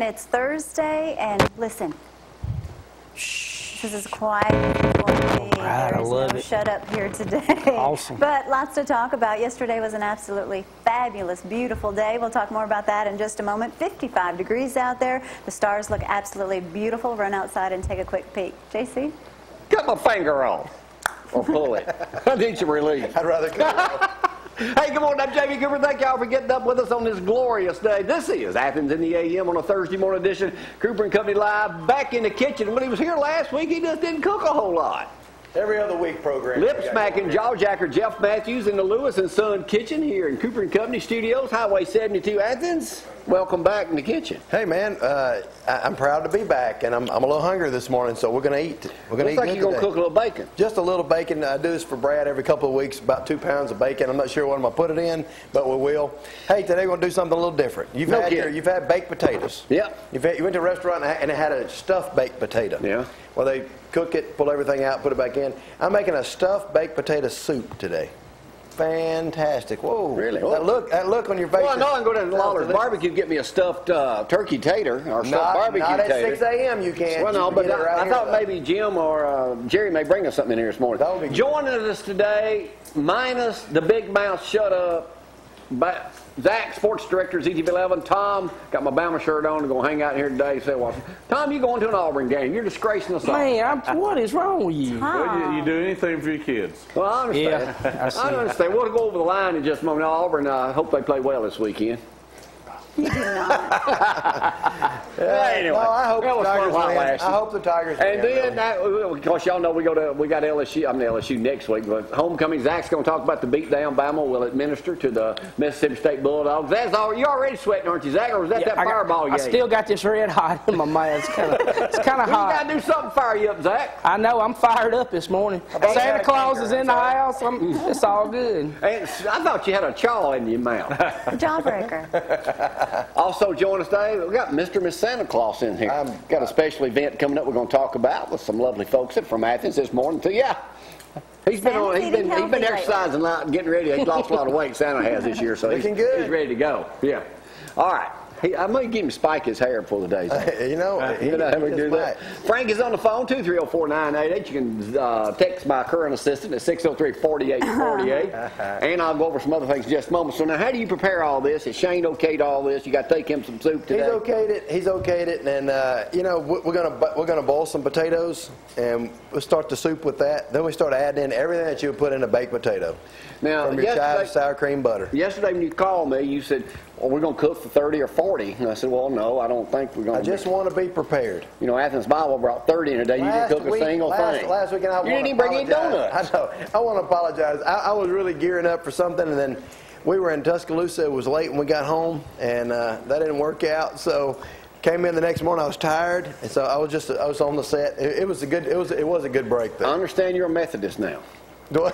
it's Thursday, and listen, this is quiet. There is no shut up here today. Awesome. But lots to talk about. Yesterday was an absolutely fabulous, beautiful day. We'll talk more about that in just a moment. 55 degrees out there. The stars look absolutely beautiful. Run outside and take a quick peek. JC? Cut my finger off. Or pull it. I need some relief. I'd rather cut it off. Hey, good morning. I'm Jamie Cooper. Thank y'all for getting up with us on this glorious day. This is Athens in the AM on a Thursday morning edition. Cooper and Company Live back in the kitchen. When he was here last week, he just didn't cook a whole lot. Every other week program. Lip smacking, jaw jacker Jeff Mathews in the Lewis and Son kitchen here in Cooper and Company Studios, Highway 72 Athens. Welcome back in the kitchen. Hey man, I'm proud to be back, and I'm a little hungry this morning, so we're gonna eat. We're gonna eat. Looks like you're gonna cook a little bacon. Just a little bacon. I do this for Brad every couple of weeks, about 2 pounds of bacon. I'm not sure what I'm gonna put it in, but we will. Hey, today we're gonna do something a little different. You've had baked potatoes. Yep. You went to a restaurant and it had a stuffed baked potato. Yeah. Well, they cook it, pull everything out, put it back in. I'm making a stuffed baked potato soup today. Fantastic. Whoa. Really? That look on your face. Well, I know I can go down to Lawler's Barbecue and get me a stuffed turkey tater or stuffed barbecue not at tater. 6 a.m. you can't. Well, no, but I thought maybe Jim or Jerry may bring us something in here this morning. That would be Joining us today, minus the big mouth shut up, Zack, sports director, ZTV11. Tom, got my Bama shirt on, going to hang out here today. Say, well, Tom, you going to an Auburn game? You're disgracing us all. Man, what is wrong with you? Well, you do anything for your kids. Well, I understand. Yeah, I understand. We'll go over the line in just a moment. Auburn, I hope they play well this weekend. You do not. Anyway, no, I hope the Tigers win. I hope the Tigers win. And then, of course, y'all know we got LSU. I'm LSU next week, but homecoming. Zach's going to talk about the beatdown Bama will administer to the Mississippi State Bulldogs. That's all. You're already sweating, aren't you, Zach? Or was that fireball you I ate? still got this red hot in my mouth. It's kind of hot. You got to do something to fire you up, Zach. I know. I'm fired up this morning. Santa Claus is in the house. It's all good. And I thought you had a chaw in your mouth. Jawbreaker. Also join us today, we got Mr. and Miss Santa Claus in here. Got a special event coming up we're going to talk about with some lovely folks from Athens this morning. So yeah, he's been exercising a lot and getting ready. He's lost a lot of weight, Santa has this year, so he's ready to go. Yeah. All right. I'm going to get him to spike his hair before the day's over. You know how we do that. Frank is on the phone, 230-4988. You can text my current assistant at 603-4848. And I'll go over some other things in just a moment. So now, how do you prepare all this? Is Shane okayed all this? You got to take him some soup today? He's okayed it. And, you know, we're gonna boil some potatoes, and we'll start the soup with that. Then we start adding in everything that you would put in a baked potato. Now, from your chives, sour cream, butter. Yesterday when you called me, you said, well, we're going to cook for 30 or 40. And I said, well, no, I don't think we're going to. I just want to be prepared. You know, Athens Bible brought 30 in a day. You didn't cook a single thing. Last weekend, you didn't even bring any donuts. I know. I want to apologize. I was really gearing up for something, and then we were in Tuscaloosa. It was late when we got home, and that didn't work out. So came in the next morning. I was tired, and so I was on the set. It was a good break though. I understand you're a Methodist now. Do I?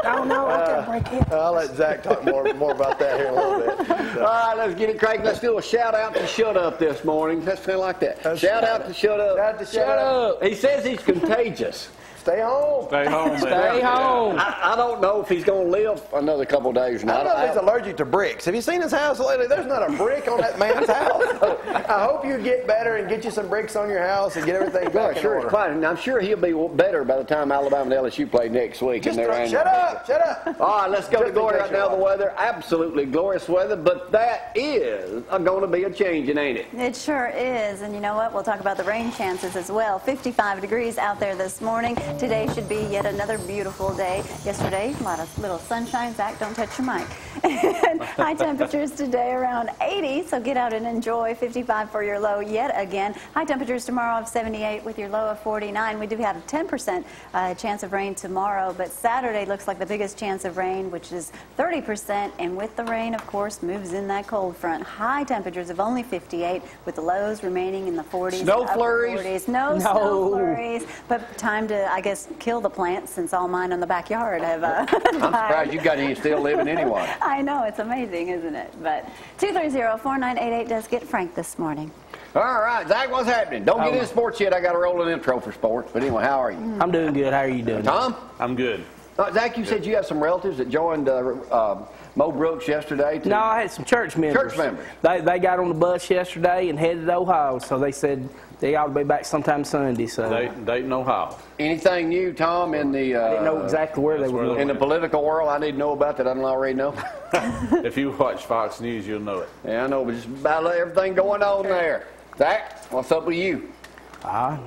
Oh no, I can break it. I'll let Zach talk more about that here in a little bit. So. All right, let's get it cranking. Let's do a shout out to Shut Up this morning. Let's feel like that. Shout out to Shut Up. Shut up. He says he's contagious. Stay home. Stay home. Stay home. I don't know if he's going to live another couple of days or not. I don't know if he's allergic to bricks. Have you seen his house lately? There's not a brick on that man's house. So I hope you get better and get you some bricks on your house and get everything back in order. Fine. I'm sure he'll be better by the time Alabama and LSU play next week. Shut up. All right, let's go to Gloria right now. The weather, absolutely glorious weather, but that is going to be a changing, ain't it? It sure is. And you know what? We'll talk about the rain chances as well. 55 degrees out there this morning. Today should be yet another beautiful day. Yesterday, a lot of little sunshine. Zach, don't touch your mic. High temperatures today around 80, so get out and enjoy. 55 for your low yet again. High temperatures tomorrow of 78 with your low of 49. We do have a 10% chance of rain tomorrow, but Saturday looks like the biggest chance of rain, which is 30%, and with the rain, of course, moves in that cold front. High temperatures of only 58 with the lows remaining in the 40s. Snow flurries? 40s. No snow flurries, but time to, I guess, kill the plants since all mine in the backyard have I'm surprised you got any still living anyway. I know, it's amazing, isn't it? But 230-4988 does get Frank this morning. All right, Zach, what's happening? Don't get into sports yet. I got a rolling intro for sports. But anyway, how are you? I'm doing good. How are you doing? Tom? I'm good. Zach, you said you have some relatives that joined Mo Brooks yesterday. No, I had some church members. Church members. They got on the bus yesterday and headed to Ohio, so they said they ought to be back sometime Sunday. So Dayton, Ohio. Anything new, Tom, in the I didn't know exactly where they were going. In the political world I need to know about that I don't already know? If you watch Fox News, you'll know it. Yeah, I know, but just about everything going on there. Zach, what's up with you?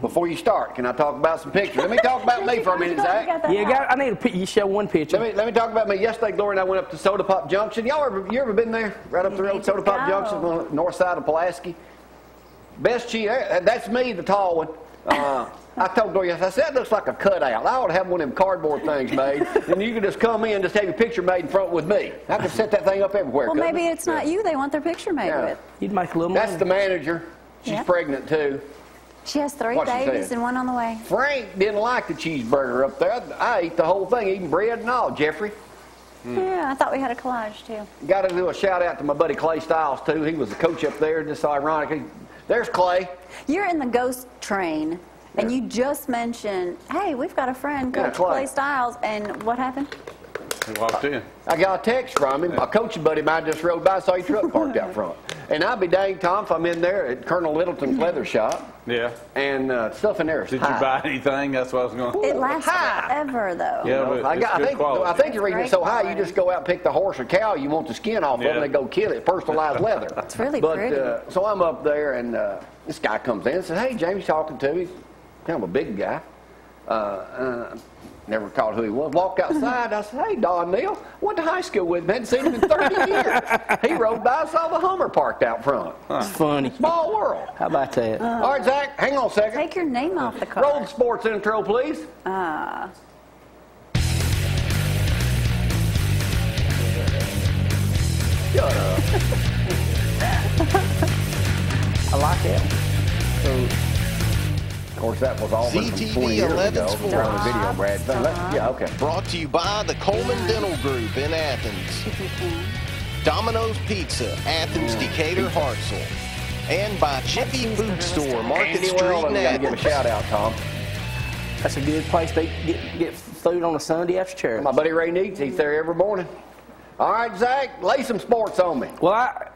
Before you start, can I talk about some pictures? Let me talk about me for a minute, Zach. I need you show one picture. Let me talk about me. Yesterday, Gloria and I went up to Soda Pop Junction. You ever been there? Right up the road, Soda Pop Junction, on the north side of Pulaski. Best cheese. That's me, the tall one. I told Gloria, I said, that looks like a cutout. I ought to have one of them cardboard things made, and you could just come in and just have your picture made in front with me. I could set that thing up everywhere. Well, maybe it's not you they want their picture made with. You'd make a little money. That's the manager. She's pregnant, too. She has 3 babies and 1 on the way. Frank didn't like the cheeseburger up there. I ate the whole thing, eating bread and all, Jeffrey. Yeah, I thought we had a collage, too. Got to do a shout-out to my buddy Clay Stiles, too. He was the coach up there, just ironically. There's Clay. You're in the ghost train, and you just mentioned, hey, we've got a friend, Coach Clay Stiles, and what happened? He walked in. I got a text from him. A coaching buddy of mine just rode by, saw your truck parked out front. And I'll be dang, Tom, if I'm in there at Colonel Littleton's leather shop. Yeah. And stuff in there is Did you buy anything? That's what I was going to It lasts forever, though. Yeah, but I think you're reading it so high, you just go out and pick the horse or cow you want the skin off of, and they go kill it. Personalized leather. It's really pretty. So I'm up there, and this guy comes in and says, hey, Jamie's talking to me. Kind of a big guy. Never called who he was. Walked outside. I said, hey, Don Neal, went to high school with him. Hadn't seen him in 30 years. He rode by, saw the Hummer parked out front. It's funny. Small world. How about that? All right, Zach, hang on a second. Take your name off the card. Roll the sports intro, please. Shut up. I like it. So, of course, that was all ZTV 11 Sports. Video, Brad. Yeah, okay. Brought to you by the Coleman Dental Group in Athens. Domino's Pizza, Athens, Decatur, Hartselle. And by Jiffy Food Store, Market Street in Athens. Give a shout out, Tom. That's a good place to get food on a Sunday after church. My buddy Ray Needs, he's there every morning. All right, Zach, lay some sports on me. Well,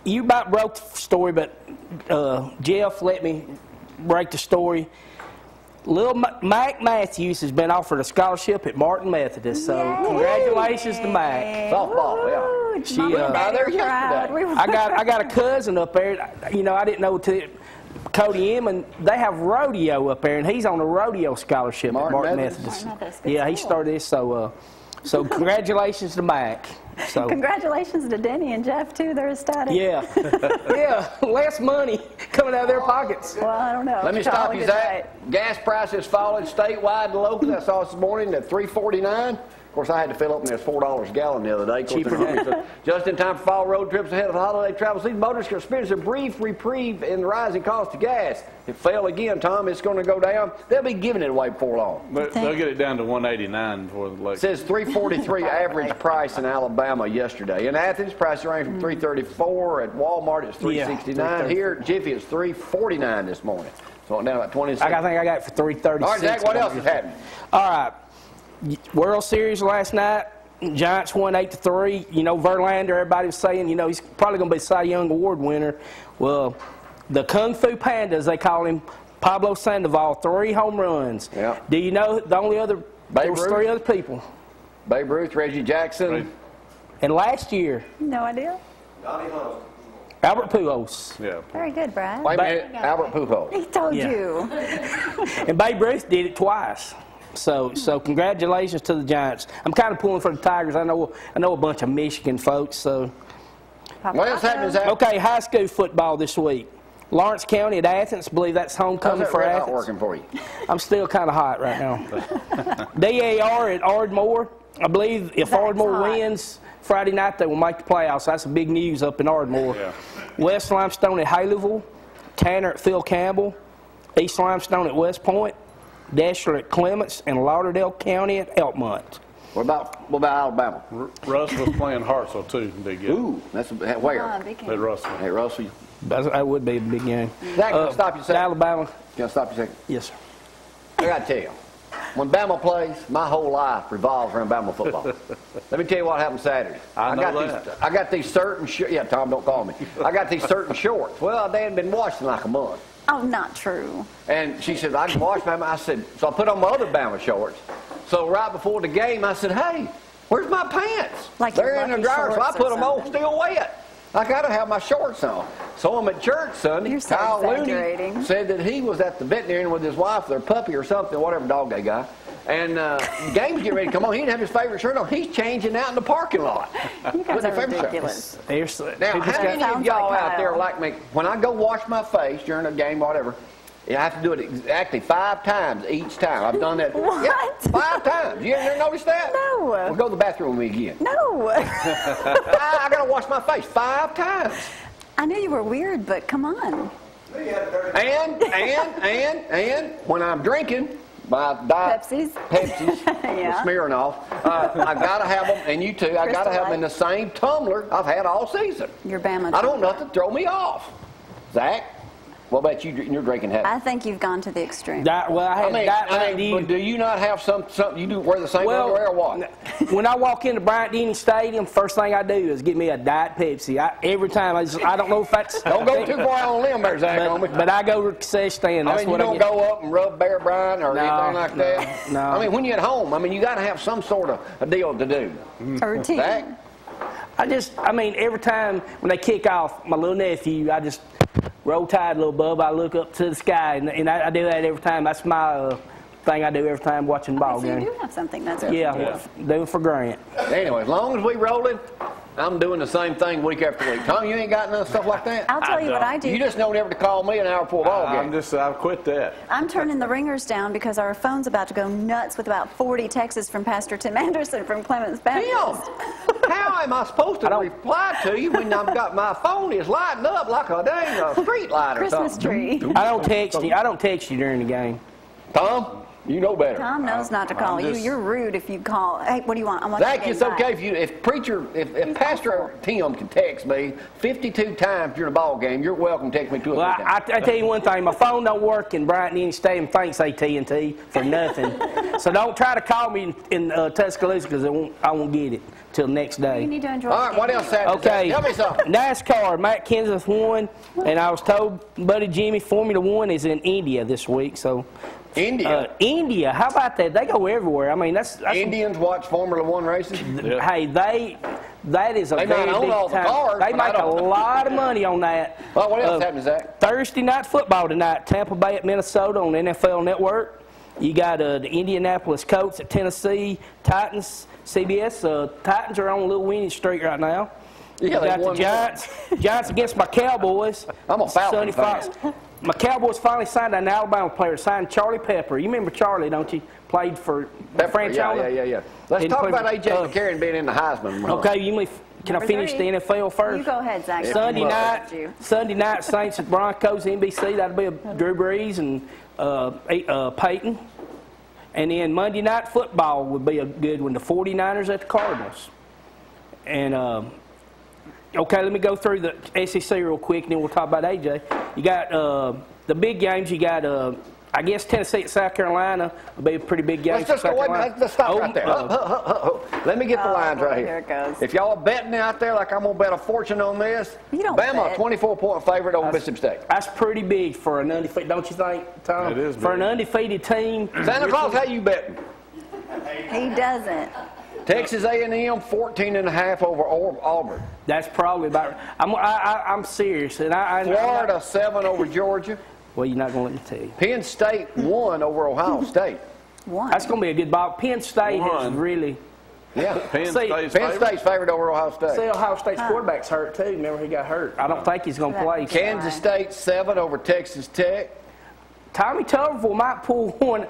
you about broke the story, but Jeff let me break the story. Little Mac Mathews has been offered a scholarship at Martin Methodist, so congratulations to Mac. Softball, yeah. She, by there yesterday. I got a cousin up there. You know, I didn't know till Cody Emmon. They have rodeo up there, and he's on a rodeo scholarship at Martin Methodist. Yeah, he started this, so congratulations to Mac. So. Congratulations to Denny and Jeff, too. They're ecstatic. Yeah. Yeah, less money coming out of their pockets. Well, I don't know. Let me stop you, Zach. Gas prices falling statewide and locally. I saw this morning at $3.49. Of course, I had to fill up, and there's $4 a gallon the other day. Cheaper now. Just in time for fall road trips ahead of the holiday travel season, motorists can experience a brief reprieve in the rising cost of gas. If it fell again, Tom, it's going to go down. They'll be giving it away before long. But they'll get it down to $1.89 before the lake. It says $3.43 average price in Alabama yesterday. In Athens, prices range from $3.34. At Walmart, it's $3.69. Here at Jiffy, it's $3.49 this morning. So now at 26. I think I got it for $3.36. All right, Zach, what else is happening? All right. World Series last night, Giants won 8-3. You know, Verlander, everybody was saying, you know, he's probably going to be a Cy Young Award winner. Well, the Kung Fu Pandas, they call him, Pablo Sandoval, 3 home runs. Yeah. Do you know the only other, there was 3 other people. Babe Ruth, Reggie Jackson. Right. And last year, No idea. Albert Pujols. Yeah. Very good, Brad. Wait a minute, Albert Pujols. He told you. And Babe Ruth did it twice. So congratulations to the Giants. I'm kind of pulling for the Tigers. I know a bunch of Michigan folks. So. What else happened, Zach? Okay, high school football this week. Lawrence County at Athens. I believe that's homecoming for Athens. How's that working for you? I'm still kind of hot right now. DAR at Ardmore. I believe if Ardmore wins Friday night, they will make the playoffs. That's a big news up in Ardmore. Yeah. West Limestone at Haleyville. Tanner at Phil Campbell. East Limestone at West Point. Deshler at Clements, and Lauderdale County at Elkmont. What about Alabama? Russ was playing Hartselle too. Big game. Ooh, that's where? At Russell. Hey, Russell. That would be a big game. Zach, can I stop you a second? Alabama. Can I stop you a second? Yes, sir. I got to tell you, when Bama plays, my whole life revolves around Bama football. Let me tell you what happened Saturday. I got these certain yeah, Tom, don't call me. I got these certain shorts. Well, they hadn't been washed in like a month. Oh, not true. And she said, I can wash Bama. I said, so I put on my other Bama shorts. So right before the game, I said, hey, where's my pants? Like they're in the dryer, so I put them on still wet. I got to have my shorts on. So I'm at church Sunday. You're so Kyle Looney said that he was at the veterinarian with his wife, their puppy or something, whatever dog they got. And the game's getting ready to come on. He didn't have his favorite shirt on. He's changing out in the parking lot. You guys are ridiculous. Now, how many of y'all out there like me, when I go wash my face during a game or whatever, I have to do it exactly 5 times each time. I've done that. What? Yeah, 5 times. You ever noticed that? No. Well, go to the bathroom with me again. No. I got to wash my face 5 times. I knew you were weird, but come on. And when I'm drinking my diet Pepsis Yeah. with Smirnoff, I got to have them, and you too, I got to have them in the same tumbler I've had all season. Your Bama I don't know nothing to throw me off. Zach? What about you in your drinking habit? I think you've gone to the extreme. But do you not have something you do wear the same underwear or what? When I walk into Bryant-Denny Stadium, first thing I do is get me a Diet Pepsi. Every time I don't know if that's don't go too far on a limb there, Zach. But I go to the concession stand. That's you don't go up and rub Bear Bryant or anything like that. No. I mean, when you're at home, you got to have some sort of a deal to do. A routine. Zach? Every time when they kick off, my little nephew, I just roll tide, little bub. I look up to the sky, and I do that every time. That's my thing I do every time watching the ball game. So you do have something that's good. Yeah, do it for Grant. Anyway, as long as we rolling, I'm doing the same thing week after week. Tom, you ain't got none stuff like that? I'll tell you what I do. You just don't ever to call me an hour before ball game. I've quit that. I'm turning the ringers down because our phone's about to go nuts with about 40 texts from Pastor Tim Anderson from Clements Baptist. Tim, how am I supposed to reply to you when I've got my phone is lighting up like a dang street light or something? Christmas tree. I don't text you during the game. Tom? You know better. Tom knows not to call you. You're rude if you call. Hey, what do you want? I'm Zach, it's okay if Pastor Tim can text me 52 times during a ball game, you're welcome to text me 2 or 3 times. I tell you one thing, my phone don't work in Bryant-Denny Stadium, thanks AT&T, for nothing. So don't try to call me in Tuscaloosa because I won't get it till the next day. You need to enjoy. All right, what else happened? Okay, Tell me something. NASCAR, Matt Kenseth won, and I was told Buddy Jimmy Formula One is in India this week, so. India, how about that? They go everywhere. That's Indians watch Formula One races. Yeah. Hey, that is a very big time. Cars, they make a lot of money on that. Well, what else happened, Zach? Thursday night football tonight, Tampa Bay at Minnesota on NFL Network. You got the Indianapolis Colts at Tennessee, Titans, CBS. Titans are on a little winning streak right now. Yeah, you got the Giants against my Cowboys. I'm a Falcons fan. My Cowboys finally signed an Alabama player, signed Charlie Pepper. You remember Charlie, don't you? Played for Franchona. Yeah. Let's talk about A.J. McCarron being in the Heisman. Okay, can I finish the NFL first? You go ahead, Zach. Sunday night, Saints at Broncos, NBC. That'll be a Drew Brees and Peyton. And then Monday night football would be a good one. The 49ers at the Cardinals. And okay, let me go through the SEC real quick, and then we'll talk about AJ. You got the big games. You got, I guess, Tennessee at South Carolina will be a pretty big game. Let's stop right there. Let me get the lines right here. Here it goes. If y'all are betting out there like I'm going to bet a fortune on this, Bama, a 24-point favorite over Mississippi State. That's pretty big for an undefeated, don't you think, Tom? It is big. For an undefeated team. Santa Claus, how you betting? He doesn't. Texas A&M 14.5 over Auburn. That's probably about. I'm serious, and Florida 7 over Georgia. Well, you're not going to let me tell you. Penn State 1 over Ohio State. That's going to be a good ball. Penn State is really. Yeah, Penn State's favored over Ohio State. See, Ohio State's quarterback's hurt too. Remember, he got hurt. I don't think he's going to play. Kansas State 7 over Texas Tech. Tommy Tuberville might pull one.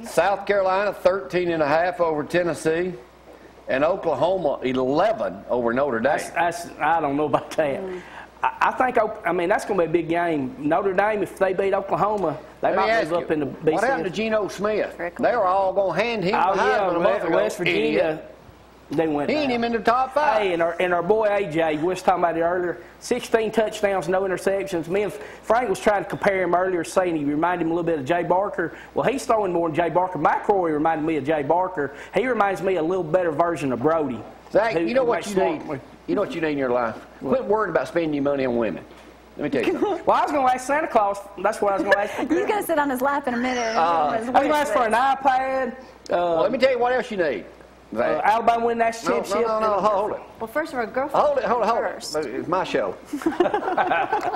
South Carolina 13.5 over Tennessee. And Oklahoma 11 over Notre Dame. I don't know about that. I think, that's going to be a big game. Notre Dame, if they beat Oklahoma, they might move up in the BCS. What happened to Geno Smith? They were all going to hand him the Heisman. West Virginia. They went He ain't down. even in the top 5. Hey, and our boy AJ, we was talking about it earlier, 16 touchdowns, no interceptions. Me and Frank was trying to compare him earlier, saying he reminded him a little bit of Jay Barker. Well, he's throwing more than Jay Barker. McCrory reminded me of Jay Barker. He reminds me of a little better version of Brody. Zach, you know what you need? You know what you need in your life? Quit worrying about spending your money on women. Let me tell you something. Well, I was going to ask Santa Claus. That's what I was going to ask. He's going to sit on his lap in a minute. And I was going to ask for an iPad. Well, let me tell you what else you need. Alabama win national championship. No, hold it. Well, first of all, girlfriend. Hold it. First. It's my show.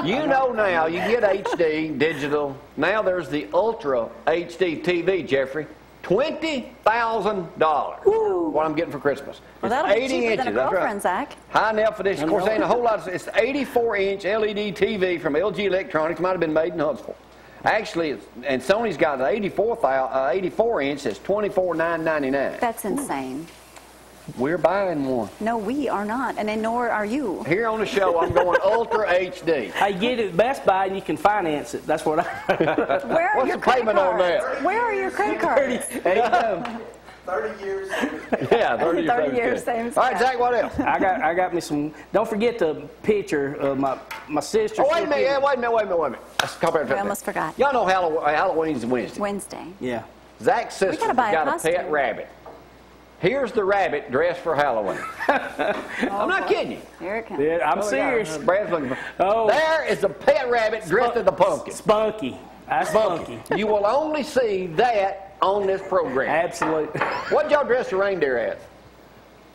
You know now, you get HD, digital. Now there's the Ultra HD TV, Jeffrey. $20,000. What I'm getting for Christmas. Well, it's that'll 80 be cheaper inches. than a girlfriend, Zach. High enough for this. Of course, ain't a whole lot. It's 84-inch LED TV from LG Electronics. Might have been made in Huntsville. Actually, and Sony's got an 84-inch that's $24,999. That's insane. We're buying one. No, we are not, and then nor are you. Here on the show, I'm going Ultra HD. Hey, get it at Best Buy and you can finance it. That's what I... Where are What's your the credit payment on cards? that? Where are your credit cards? 30 years. Yeah, 30 years. 30 years, same as All right, that. Zach, what else? I got me some... Don't forget the picture of my sister. Oh, wait a minute. Wait a minute. Let's talk about I almost forgot. Y'all know Halloween's Wednesday. Wednesday. Yeah. Zach's sister's gotta buy a got a costume. pet rabbit. Here's the rabbit dressed for Halloween. I'm not kidding you. Here it comes. Yeah, I'm serious. Brad's looking for. Oh. There is a pet rabbit dressed as a pumpkin. Spunky. That's spunky. You will only see that on this program. Absolutely. What y'all dress the reindeer as?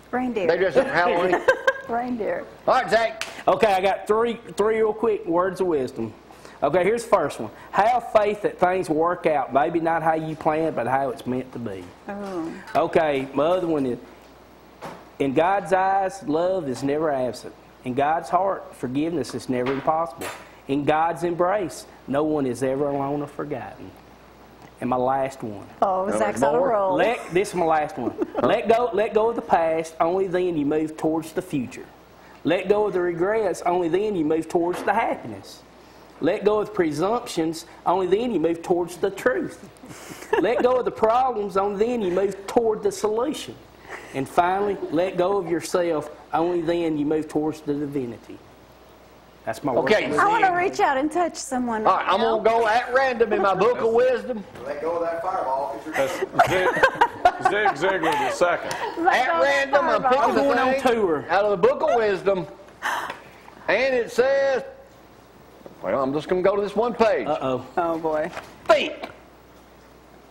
Reindeer. They dress up for Halloween. Reindeer. All right, Zach. Okay, I got three real quick words of wisdom. Okay, here's the first one. Have faith that things will work out. Maybe not how you plan, but how it's meant to be. Oh. Okay, my other one is, in God's eyes, love is never absent. In God's heart, forgiveness is never impossible. In God's embrace, no one is ever alone or forgotten. And my last one. Oh, Zach's on a roll. This is my last one. Let go of the past. Only then you move towards the future. Let go of the regrets. Only then you move towards the happiness. Let go of the presumptions. Only then you move towards the truth. Let go of the problems. Only then you move toward the solution. And finally, let go of yourself. Only then you move towards the divinity. That's my word. Okay. I want to reach out and touch someone. All right, I'm going to go at random in my book of wisdom. Let go of that fireball. That's Zig Ziglar the second. At random, I'm picking I'm going on the tour. thing out of the book of wisdom. And it says, well, I'm just going to go to this one page. Uh-oh. Oh, boy. Think.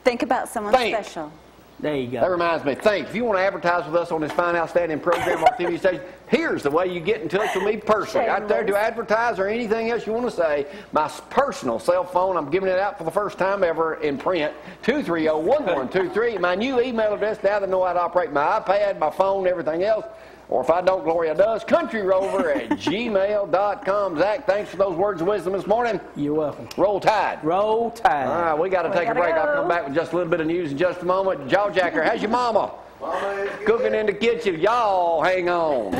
Think about someone Think. special. There you go. That reminds me, think. If you want to advertise with us on this fine, outstanding program or TV station, here's the way you get in touch with me personally. Out there to advertise or anything else you want to say, my personal cell phone, I'm giving it out for the first time ever in print, 230-1123. My new email address, now that I know how to operate my iPad, my phone, everything else. Or if I don't, Gloria does, countryrover@gmail.com. Zach, thanks for those words of wisdom this morning. You're welcome. Roll Tide. Roll Tide. All right, we got to take a break. I'll come back with just a little bit of news in just a moment. Jawjacker, how's your mama? Mama is good. Cooking in the kitchen. Y'all hang on.